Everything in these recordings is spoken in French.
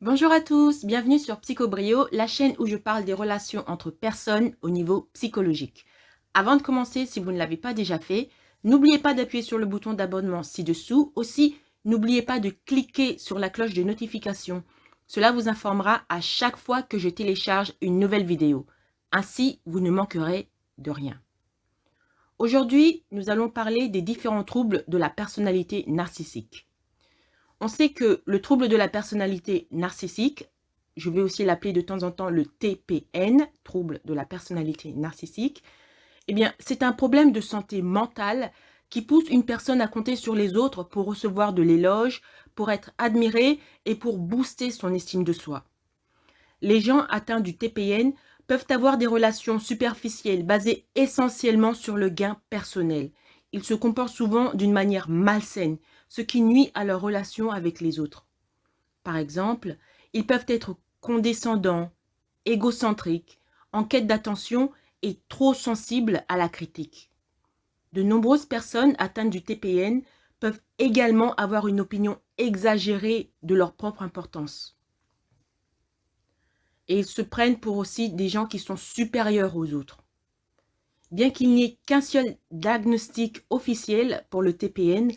Bonjour à tous, bienvenue sur Psychobrio, la chaîne où je parle des relations entre personnes au niveau psychologique. Avant de commencer, si vous ne l'avez pas déjà fait, n'oubliez pas d'appuyer sur le bouton d'abonnement ci-dessous. Aussi, n'oubliez pas de cliquer sur la cloche de notification. Cela vous informera à chaque fois que je télécharge une nouvelle vidéo. Ainsi, vous ne manquerez de rien. Aujourd'hui, nous allons parler des différents troubles de la personnalité narcissique. On sait que le trouble de la personnalité narcissique, je vais aussi l'appeler de temps en temps le TPN, trouble de la personnalité narcissique, eh bien, c'est un problème de santé mentale qui pousse une personne à compter sur les autres pour recevoir de l'éloge, pour être admiré et pour booster son estime de soi. Les gens atteints du TPN peuvent avoir des relations superficielles basées essentiellement sur le gain personnel. Ils se comportent souvent d'une manière malsaine, ce qui nuit à leur relation avec les autres. Par exemple, ils peuvent être condescendants, égocentriques, en quête d'attention et trop sensibles à la critique. De nombreuses personnes atteintes du TPN peuvent également avoir une opinion exagérée de leur propre importance. Et ils se prennent pour aussi des gens qui sont supérieurs aux autres. Bien qu'il n'y ait qu'un seul diagnostic officiel pour le TPN,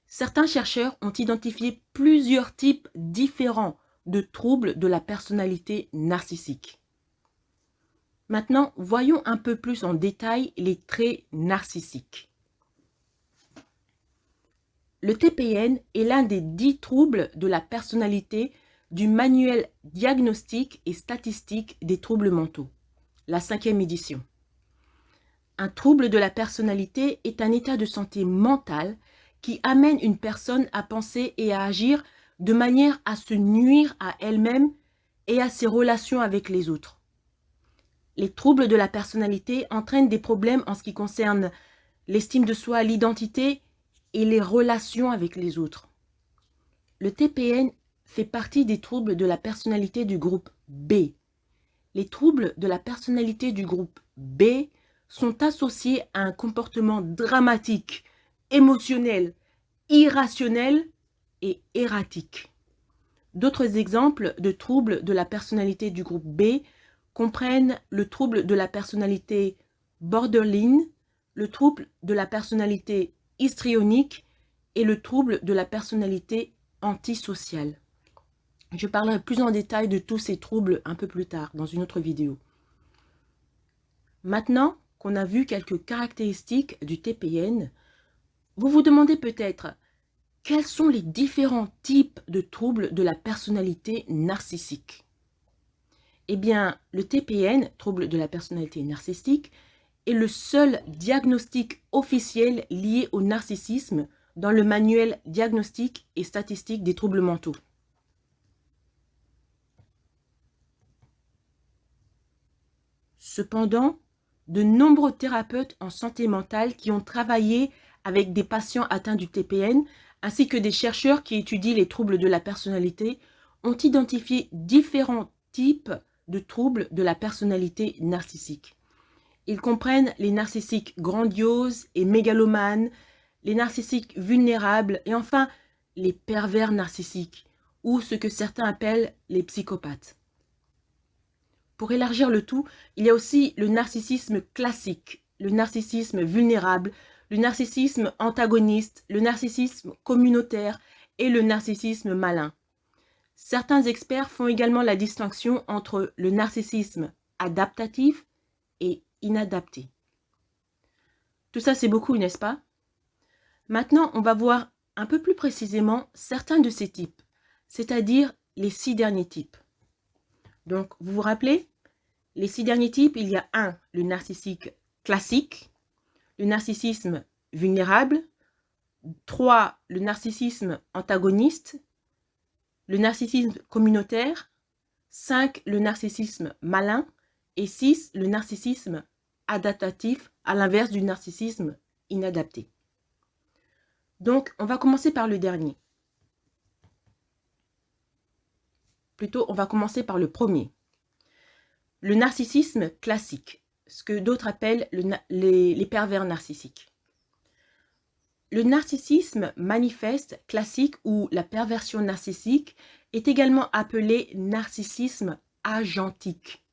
certains chercheurs ont identifié plusieurs types différents de troubles de la personnalité narcissique. Maintenant, voyons un peu plus en détail les traits narcissiques. Le TPN est l'un des 10 troubles de la personnalité du manuel diagnostique et statistique des troubles mentaux, la 5e édition. Un trouble de la personnalité est un état de santé mentale qui amène une personne à penser et à agir de manière à se nuire à elle-même et à ses relations avec les autres. Les troubles de la personnalité entraînent des problèmes en ce qui concerne l'estime de soi, l'identité et les relations avec les autres. Le TPN fait partie des troubles de la personnalité du groupe B. Les troubles de la personnalité du groupe B sont associés à un comportement dramatique, émotionnel, irrationnel et erratique. D'autres exemples de troubles de la personnalité du groupe B comprennent le trouble de la personnalité borderline, le trouble de la personnalité histrionique et le trouble de la personnalité antisociale. Je parlerai plus en détail de tous ces troubles un peu plus tard dans une autre vidéo. Maintenant qu'on a vu quelques caractéristiques du TPN, vous vous demandez peut-être quels sont les différents types de troubles de la personnalité narcissique. Eh bien, le TPN, trouble de la personnalité narcissique, est le seul diagnostic officiel lié au narcissisme dans le manuel diagnostique et statistique des troubles mentaux. Cependant, de nombreux thérapeutes en santé mentale qui ont travaillé avec des patients atteints du TPN, ainsi que des chercheurs qui étudient les troubles de la personnalité, ont identifié différents types de troubles de la personnalité narcissique. Ils comprennent les narcissiques grandioses et mégalomanes, les narcissiques vulnérables et enfin les pervers narcissiques, ou ce que certains appellent les psychopathes. Pour élargir le tout, il y a aussi le narcissisme classique, le narcissisme vulnérable, le narcissisme antagoniste, le narcissisme communautaire et le narcissisme malin. Certains experts font également la distinction entre le narcissisme adaptatif et inadapté. Tout ça, c'est beaucoup, n'est-ce pas? Maintenant, on va voir un peu plus précisément certains de ces types, c'est-à-dire les 6 derniers types. Donc, vous vous rappelez, les 6 derniers types, il y a 1, le narcissique classique, le narcissisme vulnérable, 3, le narcissisme antagoniste, le narcissisme communautaire, 5, le narcissisme malin et 6, le narcissisme adaptatif, à l'inverse du narcissisme inadapté. Donc, on va commencer par le dernier. Plutôt, on va commencer par le premier. Le narcissisme classique, ce que d'autres appellent les pervers narcissiques. Le narcissisme manifeste classique ou la perversion narcissique est également appelé narcissisme agentique.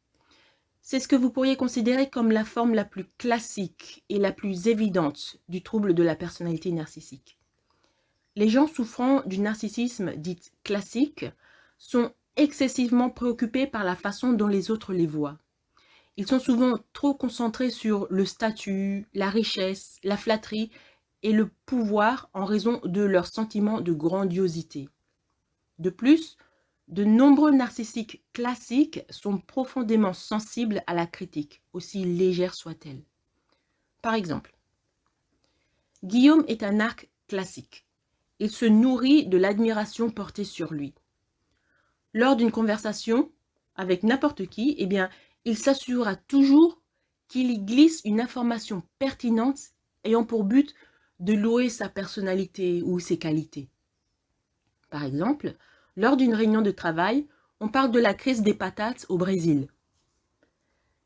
C'est ce que vous pourriez considérer comme la forme la plus classique et la plus évidente du trouble de la personnalité narcissique. Les gens souffrant du narcissisme dit classique sont excessivement préoccupés par la façon dont les autres les voient. Ils sont souvent trop concentrés sur le statut, la richesse, la flatterie et le pouvoir en raison de leur sentiment de grandiosité. De plus, de nombreux narcissiques classiques sont profondément sensibles à la critique, aussi légère soit-elle. Par exemple, Guillaume est un narc classique. Il se nourrit de l'admiration portée sur lui. Lors d'une conversation avec n'importe qui, il s'assurera toujours qu'il y glisse une information pertinente ayant pour but de louer sa personnalité ou ses qualités. Par exemple, lors d'une réunion de travail, on parle de la crise des patates au Brésil.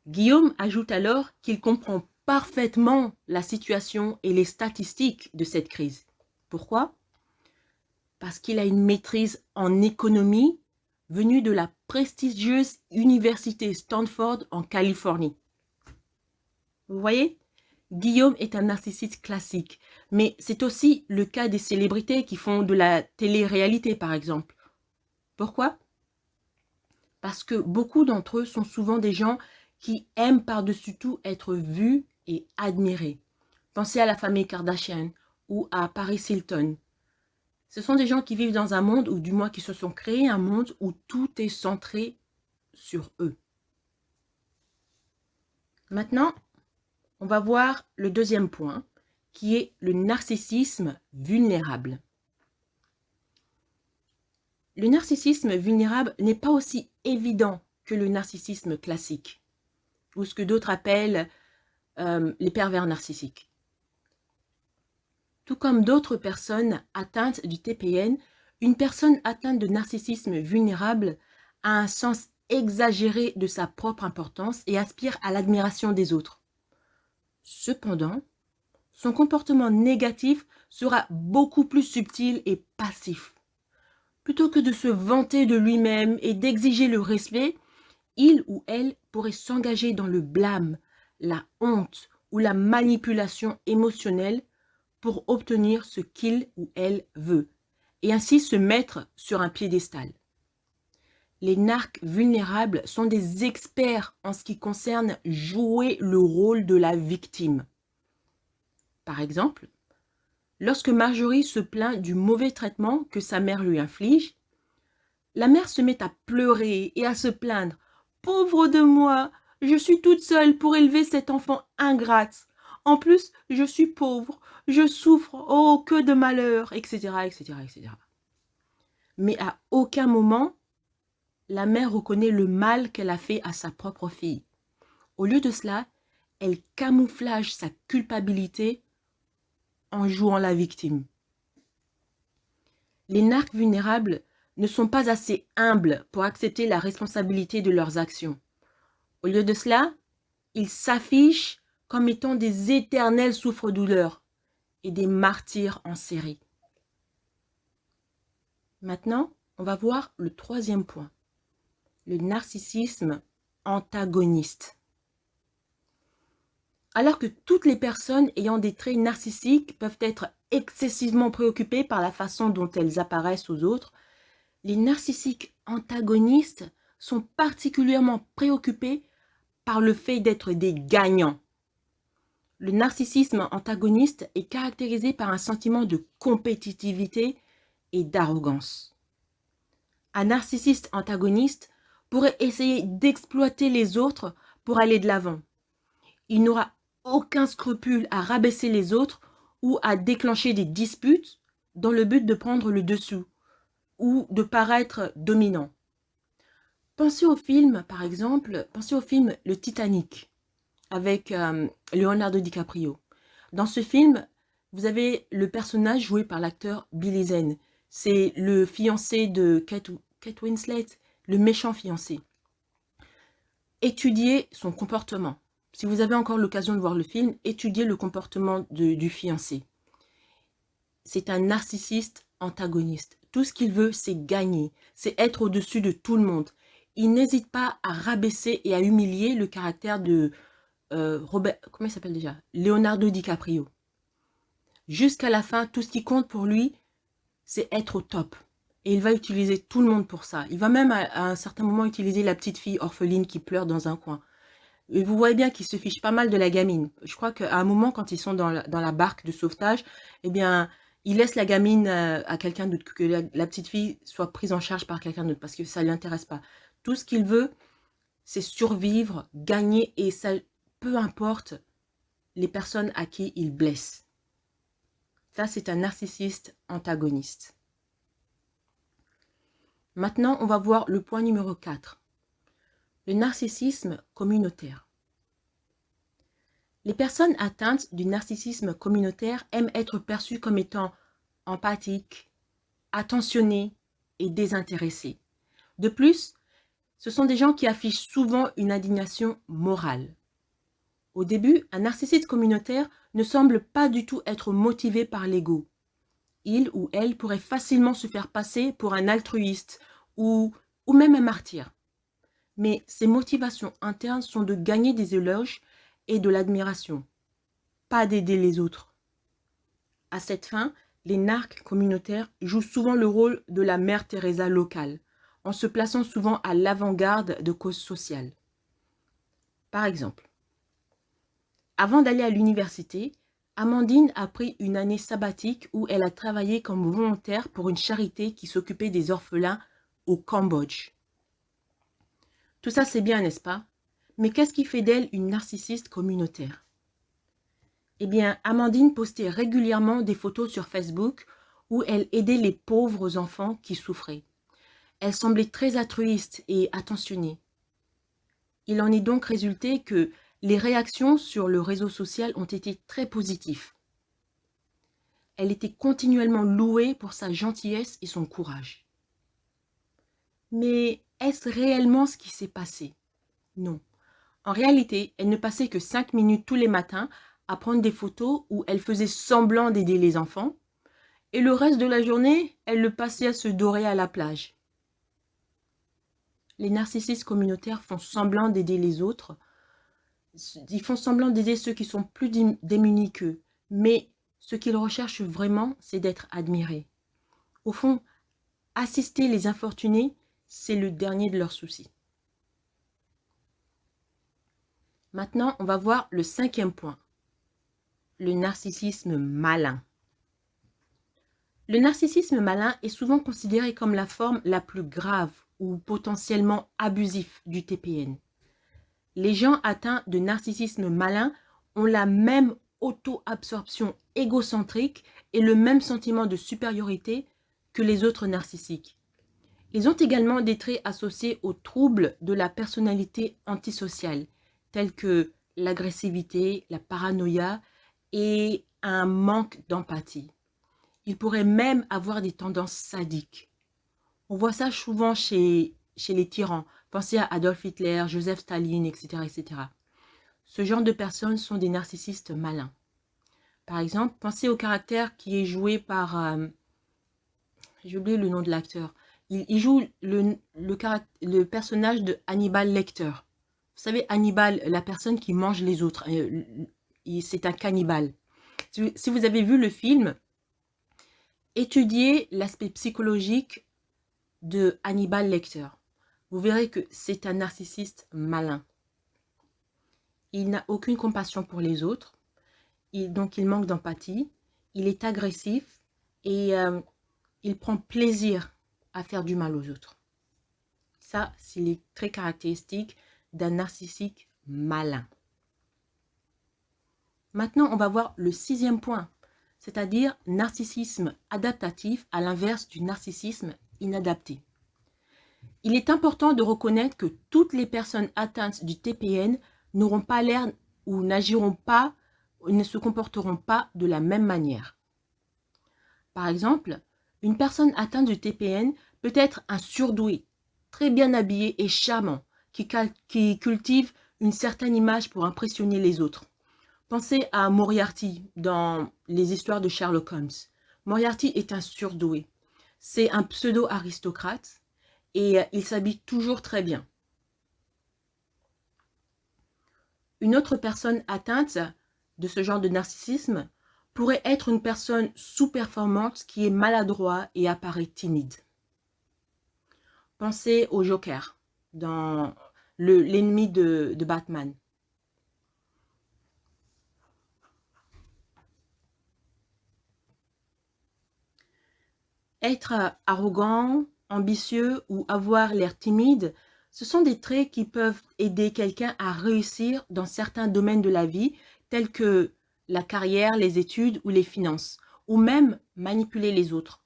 Guillaume ajoute alors qu'il comprend parfaitement la situation et les statistiques de cette crise. Pourquoi? Parce qu'il a une maîtrise en économie venue de la prestigieuse université Stanford en Californie. Vous voyez? Guillaume est un narcissiste classique, mais c'est aussi le cas des célébrités qui font de la télé-réalité, par exemple. Pourquoi? Parce que beaucoup d'entre eux sont souvent des gens qui aiment par-dessus tout être vus et admirés. Pensez à la famille Kardashian ou à Paris Hilton. Ce sont des gens qui vivent dans un monde, ou du moins qui se sont créés un monde où tout est centré sur eux. Maintenant, on va voir le deuxième point, qui est le narcissisme vulnérable. Le narcissisme vulnérable n'est pas aussi évident que le narcissisme classique, ou ce que d'autres appellent les pervers narcissiques. Tout comme d'autres personnes atteintes du TPN, une personne atteinte de narcissisme vulnérable a un sens exagéré de sa propre importance et aspire à l'admiration des autres. Cependant, son comportement négatif sera beaucoup plus subtil et passif. Plutôt que de se vanter de lui-même et d'exiger le respect, il ou elle pourrait s'engager dans le blâme, la honte ou la manipulation émotionnelle pour obtenir ce qu'il ou elle veut, et ainsi se mettre sur un piédestal. Les narcs vulnérables sont des experts en ce qui concerne jouer le rôle de la victime. Par exemple, lorsque Marjorie se plaint du mauvais traitement que sa mère lui inflige, la mère se met à pleurer et à se plaindre. « Pauvre de moi, je suis toute seule pour élever cet enfant ingrate. En plus, je suis pauvre, je souffre, oh, que de malheur, etc., etc., etc. » Mais à aucun moment, la mère reconnaît le mal qu'elle a fait à sa propre fille. Au lieu de cela, elle camouflage sa culpabilité en jouant la victime. Les narcs vulnérables ne sont pas assez humbles pour accepter la responsabilité de leurs actions. Au lieu de cela, ils s'affichent comme étant des éternels souffre-douleurs et des martyrs en série. Maintenant, on va voir le troisième point, le narcissisme antagoniste. Alors que toutes les personnes ayant des traits narcissiques peuvent être excessivement préoccupées par la façon dont elles apparaissent aux autres, les narcissiques antagonistes sont particulièrement préoccupés par le fait d'être des gagnants. Le narcissisme antagoniste est caractérisé par un sentiment de compétitivité et d'arrogance. Un narcissiste antagoniste pourrait essayer d'exploiter les autres pour aller de l'avant. Il n'aura aucun scrupule à rabaisser les autres ou à déclencher des disputes dans le but de prendre le dessous ou de paraître dominant. Pensez au film, par exemple, pensez au film Le Titanic avec Leonardo DiCaprio. Dans ce film, vous avez le personnage joué par l'acteur Billy Zane. C'est le fiancé de Kate Winslet, le méchant fiancé. Étudiez son comportement. Si vous avez encore l'occasion de voir le film, étudiez le comportement du fiancé. C'est un narcissiste antagoniste. tout ce qu'il veut, c'est gagner, c'est être au-dessus de tout le monde. Il n'hésite pas à rabaisser et à humilier le caractère de comment il s'appelle déjà? Leonardo DiCaprio. Jusqu'à la fin, tout ce qui compte pour lui, c'est être au top. Et il va utiliser tout le monde pour ça. Il va même à un certain moment utiliser la petite fille orpheline qui pleure dans un coin. Et vous voyez bien qu'il se fiche pas mal de la gamine. Je crois qu'à un moment, quand ils sont dans la barque de sauvetage, eh bien, il laisse la gamine à quelqu'un d'autre, que la petite fille soit prise en charge par quelqu'un d'autre, parce que ça ne l'intéresse pas. Tout ce qu'il veut, c'est survivre, gagner, et ça, peu importe les personnes à qui il blesse. Ça, c'est un narcissiste antagoniste. Maintenant, on va voir le point numéro 4. Le narcissisme communautaire. Les personnes atteintes du narcissisme communautaire aiment être perçues comme étant empathiques, attentionnées et désintéressées. De plus, ce sont des gens qui affichent souvent une indignation morale. Au début, un narcissiste communautaire ne semble pas du tout être motivé par l'ego. Il ou elle pourrait facilement se faire passer pour un altruiste ou même un martyr. Mais ses motivations internes sont de gagner des éloges et de l'admiration, pas d'aider les autres. À cette fin, les narcs communautaires jouent souvent le rôle de la mère Teresa locale, en se plaçant souvent à l'avant-garde de causes sociales. Par exemple, avant d'aller à l'université, Amandine a pris une année sabbatique où elle a travaillé comme volontaire pour une charité qui s'occupait des orphelins au Cambodge. Tout ça c'est bien, n'est-ce pas? Mais qu'est-ce qui fait d'elle une narcissiste communautaire? Eh bien, Amandine postait régulièrement des photos sur Facebook où elle aidait les pauvres enfants qui souffraient. Elle semblait très altruiste et attentionnée. Il en est donc résulté que les réactions sur le réseau social ont été très positives. Elle était continuellement louée pour sa gentillesse et son courage. Mais est-ce réellement ce qui s'est passé? Non. En réalité, elle ne passait que 5 minutes tous les matins à prendre des photos où elle faisait semblant d'aider les enfants, et le reste de la journée, elle le passait à se dorer à la plage. Les narcissistes communautaires font semblant d'aider les autres. Ils font semblant d'aider ceux qui sont plus démunis qu'eux. Mais ce qu'ils recherchent vraiment, c'est d'être admirés. Au fond, assister les infortunés, c'est le dernier de leurs soucis. Maintenant, on va voir le 5e point. Le narcissisme malin. Le narcissisme malin est souvent considéré comme la forme la plus grave ou potentiellement abusif du TPN. Les gens atteints de narcissisme malin ont la même auto-absorption égocentrique et le même sentiment de supériorité que les autres narcissiques. Ils ont également des traits associés aux troubles de la personnalité antisociale, tels que l'agressivité, la paranoïa et un manque d'empathie. Ils pourraient même avoir des tendances sadiques. On voit ça souvent chez les tyrans. Pensez à Adolf Hitler, Joseph Staline, etc., etc. Ce genre de personnes sont des narcissistes malins. Par exemple, pensez au caractère qui est joué par... j'ai oublié le nom de l'acteur. Il joue le personnage de Hannibal Lecter. Vous savez, Hannibal, la personne qui mange les autres. C'est un cannibale. Si vous avez vu le film, étudiez l'aspect psychologique de Hannibal Lecter. Vous verrez que c'est un narcissiste malin. Il n'a aucune compassion pour les autres, donc il manque d'empathie, il est agressif et il prend plaisir à faire du mal aux autres. Ça, c'est les traits caractéristiques d'un narcissique malin. Maintenant, on va voir le 6e point, c'est-à-dire narcissisme adaptatif à l'inverse du narcissisme inadapté. Il est important de reconnaître que toutes les personnes atteintes du TPN n'auront pas l'air ou n'agiront pas, ou ne se comporteront pas de la même manière. Par exemple, une personne atteinte du TPN peut être un surdoué, très bien habillé et charmant, qui cultive une certaine image pour impressionner les autres. Pensez à Moriarty dans les histoires de Sherlock Holmes. Moriarty est un surdoué. C'est un pseudo-aristocrate et il s'habille toujours très bien. Une autre personne atteinte de ce genre de narcissisme pourrait être une personne sous-performante qui est maladroit et apparaît timide. Pensez au Joker dans l'ennemi de Batman. Être arrogant, ambitieux ou avoir l'air timide, ce sont des traits qui peuvent aider quelqu'un à réussir dans certains domaines de la vie, tels que la carrière, les études ou les finances, ou même manipuler les autres.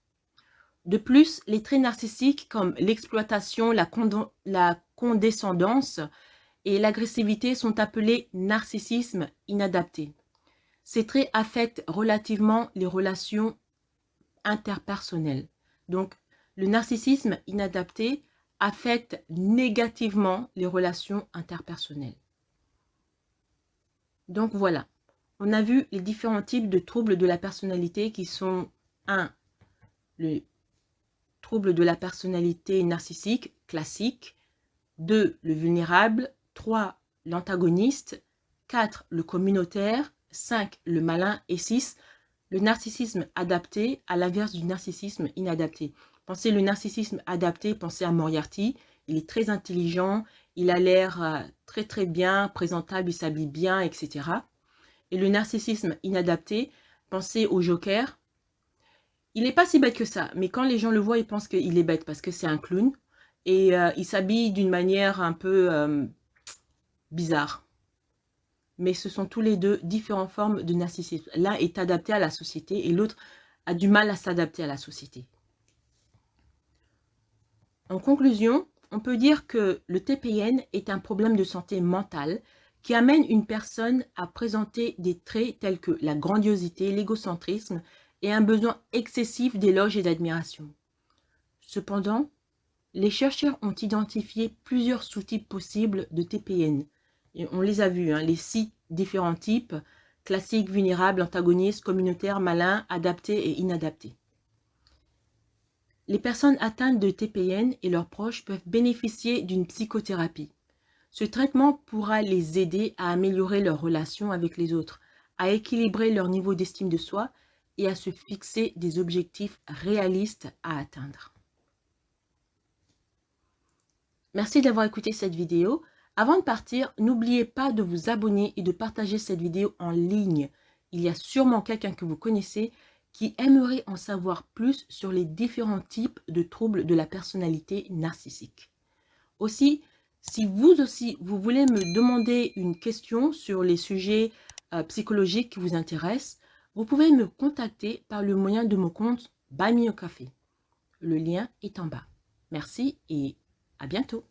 De plus, les traits narcissiques comme l'exploitation, la condescendance et l'agressivité sont appelés narcissisme inadapté. Ces traits affectent relativement les relations interpersonnelles. Donc, le narcissisme inadapté affecte négativement les relations interpersonnelles. Donc voilà, on a vu les différents types de troubles de la personnalité qui sont 1. Le trouble de la personnalité narcissique classique, 2. Le vulnérable, 3. L'antagoniste, 4. Le communautaire, 5. Le malin et 6. Le narcissisme adapté, à l'inverse du narcissisme inadapté. Pensez le narcissisme adapté, pensez à Moriarty. Il est très intelligent, il a l'air très bien, présentable, il s'habille bien, etc. Et le narcissisme inadapté, pensez au Joker. Il n'est pas si bête que ça, mais quand les gens le voient, ils pensent qu'il est bête parce que c'est un clown. Et il s'habille d'une manière un peu bizarre. Mais ce sont tous les deux différentes formes de narcissisme. L'un est adapté à la société et l'autre a du mal à s'adapter à la société. En conclusion, on peut dire que le TPN est un problème de santé mentale qui amène une personne à présenter des traits tels que la grandiosité, l'égocentrisme et un besoin excessif d'éloge et d'admiration. Cependant, les chercheurs ont identifié plusieurs sous-types possibles de TPN. Et on les a vus, les 6 différents types, classique, vulnérable, antagoniste, communautaire, malin, adapté et inadapté. Les personnes atteintes de TPN et leurs proches peuvent bénéficier d'une psychothérapie. Ce traitement pourra les aider à améliorer leurs relations avec les autres, à équilibrer leur niveau d'estime de soi et à se fixer des objectifs réalistes à atteindre. Merci d'avoir écouté cette vidéo. Avant de partir, n'oubliez pas de vous abonner et de partager cette vidéo en ligne. Il y a sûrement quelqu'un que vous connaissez qui aimerait en savoir plus sur les différents types de troubles de la personnalité narcissique. Aussi, si vous voulez me demander une question sur les sujets psychologiques qui vous intéressent, vous pouvez me contacter par le moyen de mon compte Buy Me a Coffee. Le lien est en bas. Merci et à bientôt.